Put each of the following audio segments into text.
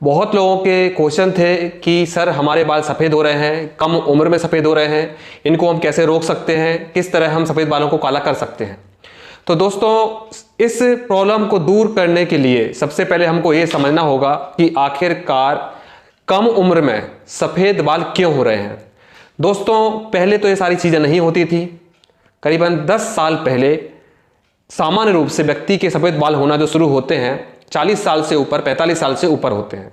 बहुत लोगों के क्वेश्चन थे कि सर हमारे बाल सफ़ेद हो रहे हैं, कम उम्र में सफ़ेद हो रहे हैं, इनको हम कैसे रोक सकते हैं, किस तरह हम सफ़ेद बालों को काला कर सकते हैं। तो दोस्तों इस प्रॉब्लम को दूर करने के लिए सबसे पहले हमको ये समझना होगा कि आखिरकार कम उम्र में सफ़ेद बाल क्यों हो रहे हैं। दोस्तों पहले तो ये सारी चीज़ें नहीं होती थी। करीबन 10 साल पहले सामान्य रूप से व्यक्ति के सफ़ेद बाल होना जो शुरू होते हैं 40 साल से ऊपर, 45 साल से ऊपर होते हैं।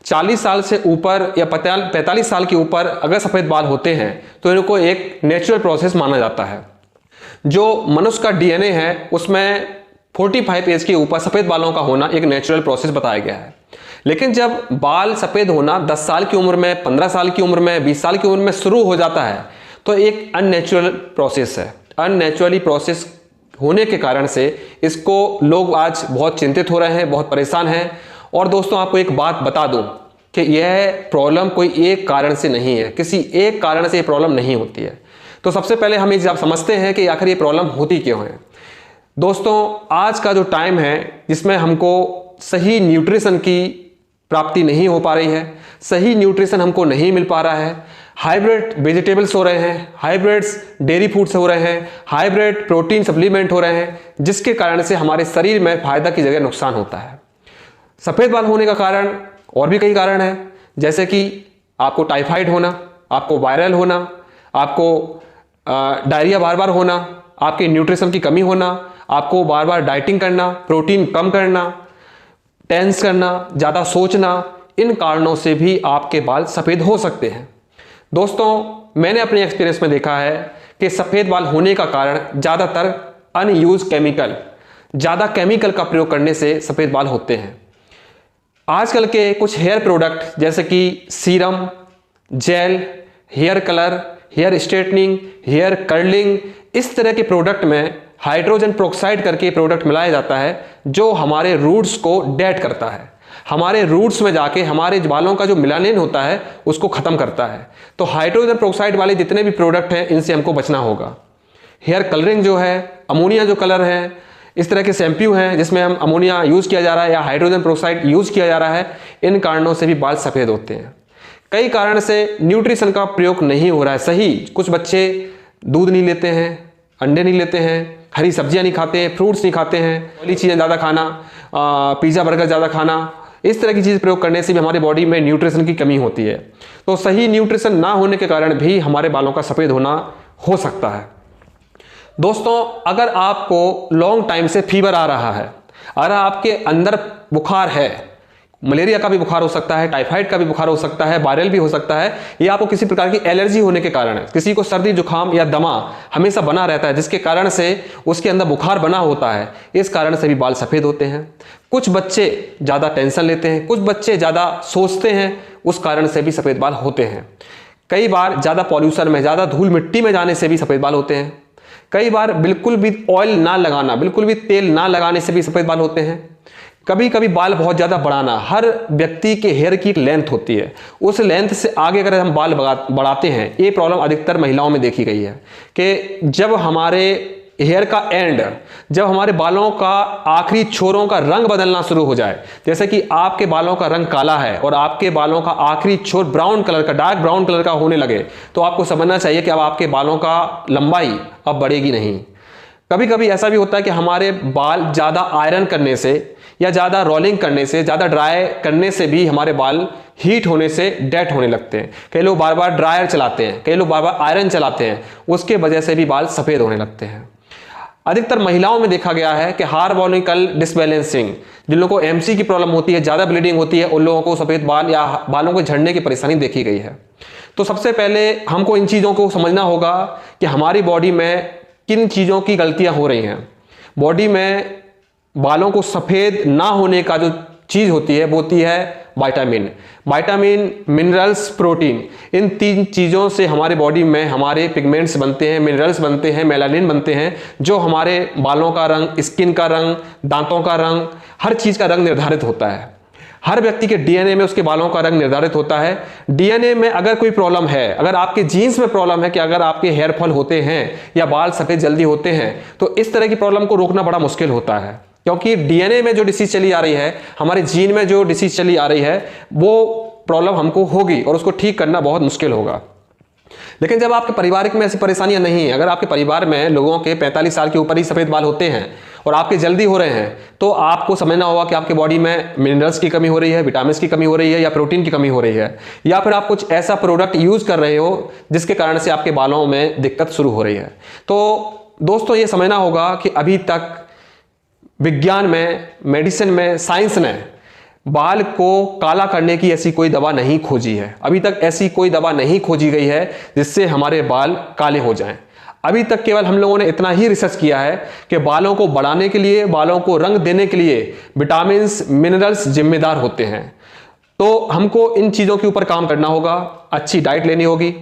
40 साल से ऊपर या 45 साल के ऊपर अगर सफ़ेद बाल होते हैं तो इनको एक नेचुरल प्रोसेस माना जाता है। जो मनुष्य का डीएनए है उसमें 45 एज के ऊपर सफ़ेद बालों का होना एक नेचुरल प्रोसेस बताया गया है। लेकिन जब बाल सफ़ेद होना 10 साल की उम्र में, 15 साल की उम्र में, 20 साल की उम्र में शुरू हो जाता है तो एक अननेचुरल प्रोसेस है। अननेचुरली प्रोसेस होने के कारण से इसको लोग आज बहुत चिंतित हो रहे हैं, बहुत परेशान हैं। और दोस्तों आपको एक बात बता दूं कि यह प्रॉब्लम कोई एक कारण से नहीं है, किसी एक कारण से ये प्रॉब्लम नहीं होती है। तो सबसे पहले हम जब समझते हैं कि आखिर ये प्रॉब्लम होती क्यों है। दोस्तों आज का जो टाइम है जिसमें हमको सही न्यूट्रिशन की प्राप्ति नहीं हो पा रही है, सही न्यूट्रिशन हमको नहीं मिल पा रहा है, हाइब्रिड वेजिटेबल्स हो रहे हैं, हाइब्रिड्स डेयरी फूड्स हो रहे हैं, हाइब्रिड प्रोटीन सप्लीमेंट हो रहे हैं, जिसके कारण से हमारे शरीर में फायदा की जगह नुकसान होता है। सफ़ेद बाल होने का कारण और भी कई कारण हैं, जैसे कि आपको टाइफाइड होना, आपको वायरल होना, आपको डायरिया बार बार होना, आपके न्यूट्रिशन की कमी होना, आपको बार बार डाइटिंग करना, प्रोटीन कम करना, टेंस करना, ज़्यादा सोचना, इन कारणों से भी आपके बाल सफ़ेद हो सकते हैं। दोस्तों मैंने अपने एक्सपीरियंस में देखा है कि सफ़ेद बाल होने का कारण ज़्यादातर अनयूज केमिकल, ज़्यादा केमिकल का प्रयोग करने से सफ़ेद बाल होते हैं। आजकल के कुछ हेयर प्रोडक्ट जैसे कि serum, gel, hair colour, hair straightening, hair curling, इस तरह के प्रोडक्ट में हाइड्रोजन पेरोक्साइड करके प्रोडक्ट मिलाया जाता है जो हमारे रूट्स को डेड करता है, हमारे रूट्स में जाके हमारे बालों का जो मिलानिन होता है उसको ख़त्म करता है। तो हाइड्रोजन पेरोक्साइड वाले जितने भी प्रोडक्ट हैं इनसे हमको बचना होगा। हेयर कलरिंग जो है, अमोनिया जो कलर है, इस तरह के शैम्पू हैं जिसमें हम अमोनिया यूज़ किया जा रहा है या हाइड्रोजन पेरोक्साइड यूज़ किया जा रहा है, इन कारणों से भी बाल सफ़ेद होते हैं। कई कारण से न्यूट्रिशन का प्रयोग नहीं हो रहा है सही। कुछ बच्चे दूध नहीं लेते हैं, अंडे नहीं लेते हैं, हरी सब्जियां नहीं खाते हैं, फ्रूट्स नहीं खाते हैं, ऑयली चीज़ें ज़्यादा खाना, पिज़्ज़ा बर्गर ज़्यादा खाना, इस तरह की चीज़ प्रयोग करने से भी हमारे बॉडी में न्यूट्रिशन की कमी होती है। तो सही न्यूट्रिशन ना होने के कारण भी हमारे बालों का सफ़ेद होना हो सकता है। दोस्तों अगर आपको लॉन्ग टाइम से फीवर आ रहा है, अगर आपके अंदर बुखार है, मलेरिया का भी बुखार हो सकता है, टाइफाइड का भी बुखार हो सकता है, वायरल भी हो सकता है, या आपको किसी प्रकार की एलर्जी होने के कारण है, किसी को सर्दी जुकाम या दमा हमेशा बना रहता है जिसके कारण से उसके अंदर बुखार बना होता है, इस कारण से भी बाल सफ़ेद होते हैं। कुछ बच्चे ज़्यादा टेंशन लेते हैं, कुछ बच्चे ज़्यादा सोचते हैं, उस कारण से भी सफ़ेद बाल होते हैं। कई बार ज़्यादा पॉल्यूशन में, ज़्यादा धूल मिट्टी में जाने से भी सफ़ेद बाल होते हैं। कई बार बिल्कुल भी ऑयल ना लगाना, बिल्कुल भी तेल ना लगाने से भी सफ़ेद बाल होते हैं। कभी कभी बाल बहुत ज़्यादा बढ़ाना, हर व्यक्ति के हेयर की एक लेंथ होती है, उस लेंथ से आगे अगर हम बाल बढ़ाते हैं, ये प्रॉब्लम अधिकतर महिलाओं में देखी गई है कि जब हमारे हेयर का एंड, जब हमारे बालों का आखिरी छोरों का रंग बदलना शुरू हो जाए, जैसे कि आपके बालों का रंग काला है और आपके बालों का आखिरी छोर ब्राउन कलर का, डार्क ब्राउन कलर का होने लगे, तो आपको समझना चाहिए कि अब आपके बालों का लंबाई अब बढ़ेगी नहीं। कभी कभी ऐसा भी होता है कि हमारे बाल ज़्यादा आयरन करने से या ज़्यादा रोलिंग करने से, ज़्यादा ड्राई करने से भी हमारे बाल हीट होने से डेड होने लगते हैं। कई लोग बार बार ड्रायर चलाते हैं, कई लोग बार बार आयरन चलाते हैं, उसके वजह से भी बाल सफ़ेद होने लगते हैं। अधिकतर महिलाओं में देखा गया है कि हार्मोनिकल डिसबैलेंसिंग, जिन लोगों को एमसी की प्रॉब्लम होती है, ज़्यादा ब्लीडिंग होती है, उन लोगों को सफ़ेद बाल या बालों को झड़ने की परेशानी देखी गई है। तो सबसे पहले हमको इन चीज़ों को समझना होगा कि हमारी बॉडी में किन चीज़ों की गलतियाँ हो रही हैं। बॉडी में बालों को सफ़ेद ना होने का जो चीज़ होती है वो होती है विटामिन, मिनरल्स, प्रोटीन। इन 3 चीज़ों से हमारे बॉडी में हमारे पिगमेंट्स बनते हैं, मिनरल्स बनते हैं, मेलानिन बनते हैं, जो हमारे बालों का रंग, स्किन का रंग, दांतों का रंग, हर चीज़ का रंग निर्धारित होता है। हर व्यक्ति के डीएनए में उसके बालों का रंग निर्धारित होता है। डीएनए में अगर कोई प्रॉब्लम है, अगर आपके जीन्स में प्रॉब्लम है कि अगर आपके हेयर फॉल होते हैं या बाल सफ़ेद जल्दी होते हैं, तो इस तरह की प्रॉब्लम को रोकना बड़ा मुश्किल होता है। क्योंकि डीएनए में जो डिसीज चली आ रही है, हमारे जीन में जो डिसीज चली आ रही है, वो प्रॉब्लम हमको होगी और उसको ठीक करना बहुत मुश्किल होगा। लेकिन जब आपके पारिवारिक में ऐसी परेशानियां नहीं है, अगर आपके परिवार में लोगों के 45 साल के ऊपर ही सफ़ेद बाल होते हैं और आपके जल्दी हो रहे हैं, तो आपको समझना होगा कि आपके बॉडी में मिनरल्स की कमी हो रही है, विटामिन की कमी हो रही है, या प्रोटीन की कमी हो रही है, या फिर आप कुछ ऐसा प्रोडक्ट यूज़ कर रहे हो जिसके कारण से आपके बालों में दिक्कत शुरू हो रही है। तो दोस्तों ये समझना होगा कि अभी तक विज्ञान में, मेडिसिन में, साइंस ने बाल को काला करने की ऐसी कोई दवा नहीं खोजी है। अभी तक ऐसी कोई दवा नहीं खोजी गई है जिससे हमारे बाल काले हो जाएं। अभी तक केवल हम लोगों ने इतना ही रिसर्च किया है कि बालों को बढ़ाने के लिए, बालों को रंग देने के लिए विटामिन्स, मिनरल्स जिम्मेदार होते हैं। तो हमको इन चीज़ों के ऊपर काम करना होगा, अच्छी डाइट लेनी होगी,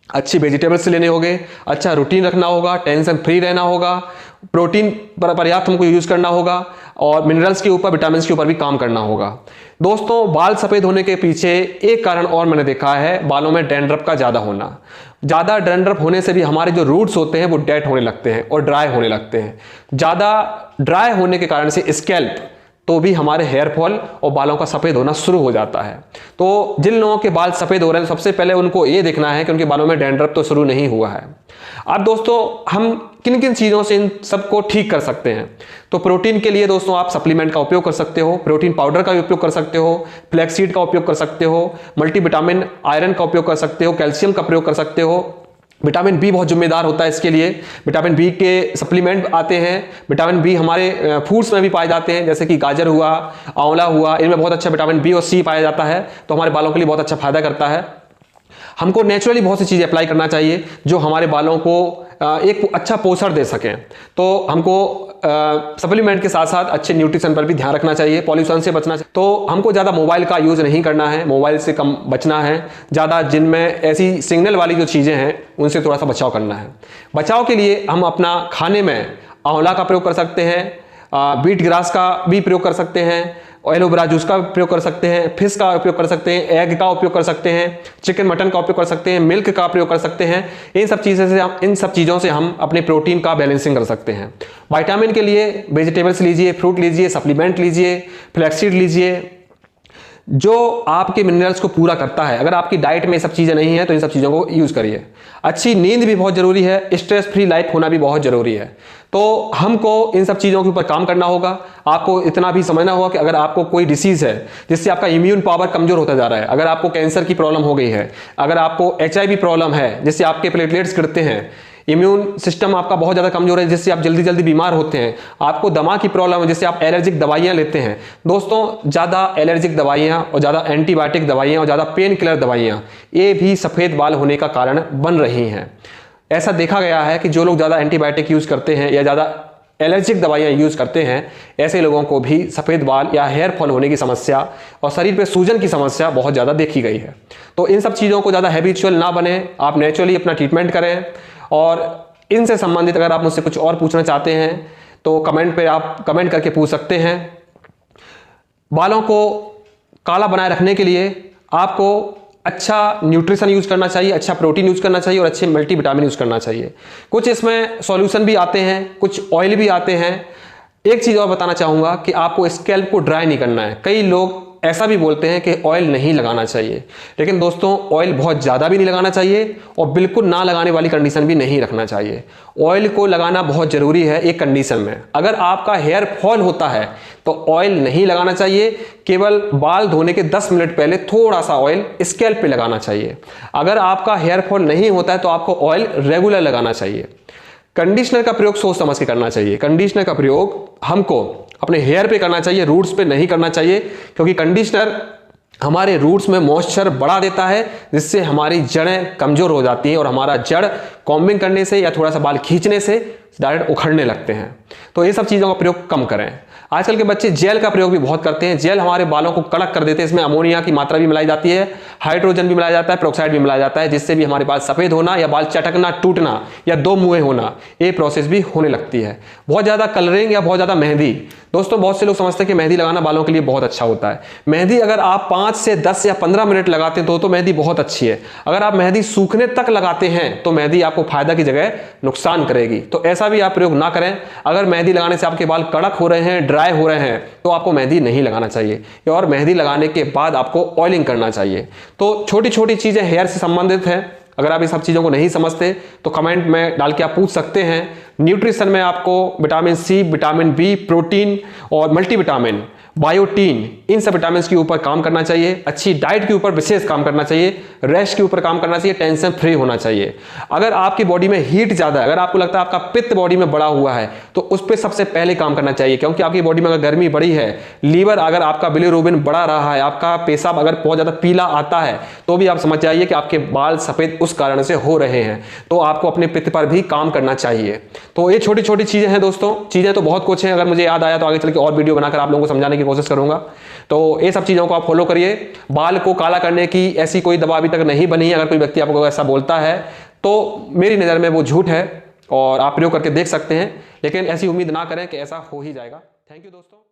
अच्छी वेजिटेबल्स लेने होंगे, अच्छा रूटीन रखना होगा, टेंशन फ्री रहना होगा, प्रोटीन पर्याप्त हमको यूज करना होगा, और मिनरल्स के ऊपर, विटामिन के ऊपर भी काम करना होगा। दोस्तों, बाल सफ़ेद होने के पीछे एक कारण और मैंने देखा है, बालों में डैंड्रफ का ज़्यादा होना। ज़्यादा डैंड्रफ होने से भी हमारे जो रूट्स होते हैं वो डेड होने लगते हैं और ड्राई होने लगते हैं। ज़्यादा ड्राई होने के कारण से स्कैल्प तो भी हमारे हेयर फॉल और बालों का सफ़ेद होना शुरू हो जाता है। तो जिन लोगों के बाल सफ़ेद हो रहे हैं, सबसे पहले उनको ये देखना है कि उनके बालों में डैंड्रफ तो शुरू नहीं हुआ है। अब दोस्तों, हम किन किन चीज़ों से इन सबको ठीक कर सकते हैं? तो प्रोटीन के लिए दोस्तों आप सप्लीमेंट का उपयोग कर सकते हो, प्रोटीन पाउडर का भी उपयोग कर सकते हो, फ्लैक्सीड का उपयोग कर सकते हो, मल्टीविटामिन आयरन का उपयोग कर सकते हो, कैल्शियम का प्रयोग कर सकते हो। विटामिन बी बहुत जिम्मेदार होता है इसके लिए। विटामिन बी के सप्लीमेंट आते हैं। विटामिन बी हमारे फूड्स में भी पाए जाते हैं, जैसे कि गाजर हुआ, आंवला हुआ, इनमें बहुत अच्छा विटामिन बी और सी पाया जाता है, तो हमारे बालों के लिए बहुत अच्छा फायदा करता है। हमको नेचुरली बहुत सी चीज़ें अप्लाई करना चाहिए जो हमारे बालों को एक अच्छा पोषण दे सकें। तो हमको सप्लीमेंट के साथ साथ अच्छे न्यूट्रिशन पर भी ध्यान रखना चाहिए, पॉल्यूशन से बचना चाहिए। तो हमको ज़्यादा मोबाइल का यूज़ नहीं करना है, मोबाइल से कम बचना है, ज़्यादा जिनमें ऐसी सिग्नल वाली जो चीज़ें हैं उनसे थोड़ा सा बचाव करना है। बचाव के लिए हम अपना खाने में आंवला का प्रयोग कर सकते हैं, बीट ग्रास का भी प्रयोग कर सकते हैं, एलोवेरा जूस का प्रयोग कर सकते हैं, फिश का उपयोग कर सकते हैं, एग का उपयोग कर सकते हैं, चिकन मटन का उपयोग कर सकते हैं, मिल्क का प्रयोग कर सकते हैं। इन सब चीज़ों से हम अपने प्रोटीन का बैलेंसिंग कर सकते हैं। विटामिन के लिए वेजिटेबल्स लीजिए, फ्रूट लीजिए, सप्लीमेंट लीजिए, फ्लैक्सीड लीजिए, जो आपके मिनरल्स को पूरा करता है। अगर आपकी डाइट में ये सब चीज़ें नहीं है तो इन सब चीज़ों को यूज़ करिए। अच्छी नींद भी बहुत ज़रूरी है, स्ट्रेस फ्री लाइफ होना भी बहुत ज़रूरी है। तो हमको इन सब चीज़ों के ऊपर काम करना होगा। आपको इतना भी समझना होगा कि अगर आपको कोई डिसीज़ है जिससे आपका इम्यून पावर कमज़ोर होता जा रहा है, अगर आपको कैंसर की प्रॉब्लम हो गई है, अगर आपको HIV प्रॉब्लम है जिससे आपके प्लेटलेट्स गिरते हैं, इम्यून सिस्टम आपका बहुत ज़्यादा कमज़ोर है जिससे आप जल्दी जल्दी बीमार होते हैं, आपको दमा की प्रॉब्लम है जिससे आप एलर्जिक दवाइयाँ लेते हैं। दोस्तों, ज़्यादा एलर्जिक दवाइयाँ और ज़्यादा एंटीबायोटिक दवाइयाँ और ज़्यादा पेन किलर दवाइयाँ, ये भी सफ़ेद बाल होने का कारण बन रही हैं। ऐसा देखा गया है कि जो लोग ज़्यादा एंटीबायोटिक यूज़ करते हैं या ज़्यादा एलर्जिक दवाइयाँ यूज़ करते हैं, ऐसे लोगों को भी सफ़ेद बाल या हेयर फॉल होने की समस्या और शरीर पे सूजन की समस्या बहुत ज़्यादा देखी गई है। तो इन सब चीज़ों को ज़्यादा हैबिचुअल ना बने, आप नेचुरली अपना ट्रीटमेंट करें। और इनसे संबंधित अगर आप मुझसे कुछ और पूछना चाहते हैं तो कमेंट पे आप कमेंट करके पूछ सकते हैं। बालों को काला बनाए रखने के लिए आपको अच्छा न्यूट्रिशन यूज़ करना चाहिए, अच्छा प्रोटीन यूज़ करना चाहिए और अच्छे मल्टीविटामिन यूज़ करना चाहिए। कुछ इसमें सॉल्यूशन भी आते हैं, कुछ ऑयल भी आते हैं। एक चीज़ और बताना चाहूँगा कि आपको स्कैल्प को ड्राई नहीं करना है। कई लोग ऐसा भी बोलते हैं कि ऑयल नहीं लगाना चाहिए, लेकिन दोस्तों, ऑयल बहुत ज़्यादा भी नहीं लगाना चाहिए और बिल्कुल ना लगाने वाली कंडीशन भी नहीं रखना चाहिए। ऑयल को लगाना बहुत ज़रूरी है एक कंडीशन में। अगर आपका हेयर फॉल होता है तो ऑयल नहीं लगाना चाहिए, केवल बाल धोने के 10 मिनट पहले थोड़ा सा ऑयल स्कैल्प पे लगाना चाहिए। अगर आपका हेयर फॉल नहीं होता है तो आपको ऑयल रेगुलर लगाना चाहिए। कंडीशनर का प्रयोग सोच समझ के करना चाहिए। कंडीशनर का प्रयोग हमको अपने हेयर पे करना चाहिए, रूट्स पे नहीं करना चाहिए, क्योंकि कंडीशनर हमारे रूट्स में मॉइस्चर बढ़ा देता है जिससे हमारी जड़ें कमज़ोर हो जाती हैं और हमारा जड़ कॉम्बिंग करने से या थोड़ा सा बाल खींचने से डायरेक्ट उखड़ने लगते हैं। तो ये सब चीज़ों का प्रयोग कम करें। आजकल के बच्चे जेल का प्रयोग भी बहुत करते हैं। जेल हमारे बालों को कड़क कर देते हैं। इसमें अमोनिया की मात्रा भी मिलाई जाती है, हाइड्रोजन भी मिलाया जाता है, पेरोक्साइड भी मिलाया जाता है, जिससे भी हमारे बाल सफ़ेद होना या बाल चटकना, टूटना या दो मुँहे होना, ये प्रोसेस भी होने लगती है। बहुत ज़्यादा कलरिंग या बहुत ज़्यादा मेहंदी, दोस्तों बहुत से लोग समझते हैं कि मेहंदी लगाना बालों के लिए बहुत अच्छा होता है। मेहंदी अगर आप 5 से 10 या 15 मिनट लगाते हैं तो मेहंदी बहुत अच्छी है। अगर आप मेहंदी सूखने तक लगाते हैं तो मेहंदी आपको फायदा की जगह नुकसान करेगी। तो ऐसा भी आप प्रयोग ना करें। अगर मेहंदी लगाने से आपके बाल कड़क हो रहे हैं, ड्राई हो रहे हैं तो आपको मेहंदी नहीं लगाना चाहिए, और मेहंदी लगाने के बाद आपको ऑयलिंग करना चाहिए। तो छोटी छोटी चीज़ें हेयर से संबंधित हैं। अगर आप ये सब चीज़ों को नहीं समझते तो कमेंट में डाल के आप पूछ सकते हैं। न्यूट्रिशन में आपको vitamin C, vitamin B, protein और मल्टीविटामिन, बायोटीन, इन सब विटामिन के ऊपर काम करना चाहिए। अच्छी डाइट के ऊपर विशेष काम करना चाहिए, रेस्ट के ऊपर काम करना चाहिए, टेंशन फ्री होना चाहिए। अगर आपकी बॉडी में हीट ज़्यादा है, अगर आपको लगता है आपका पित्त बॉडी में बढ़ा हुआ है, तो उस पर सबसे पहले काम करना चाहिए, क्योंकि आपकी बॉडी में अगर गर्मी बढ़ी है, लीवर अगर आपका बिलिरुबिन बढ़ा रहा है, आपका पेशाब अगर बहुत ज़्यादा पीला आता है, तो भी आप समझ जाइए कि आपके बाल सफ़ेद उस कारण से हो रहे हैं। तो आपको अपने पित्त पर भी काम करना चाहिए। तो ये छोटी छोटी चीज़ें हैं दोस्तों। चीज़ें तो बहुत कुछ हैं, अगर मुझे याद आया तो आगे चल के और वीडियो बनाकर आप लोगों को समझाने की कोशिश करूंगा। तो ये सब चीज़ों को आप फॉलो करिए। बाल को काला करने की ऐसी कोई दवा अभी तक नहीं बनी है। अगर कोई व्यक्ति आपको ऐसा बोलता है तो मेरी नज़र में वो झूठ है, और आप प्रयोग करके देख सकते हैं, लेकिन ऐसी उम्मीद ना करें कि ऐसा हो ही जाएगा। थैंक यू दोस्तों।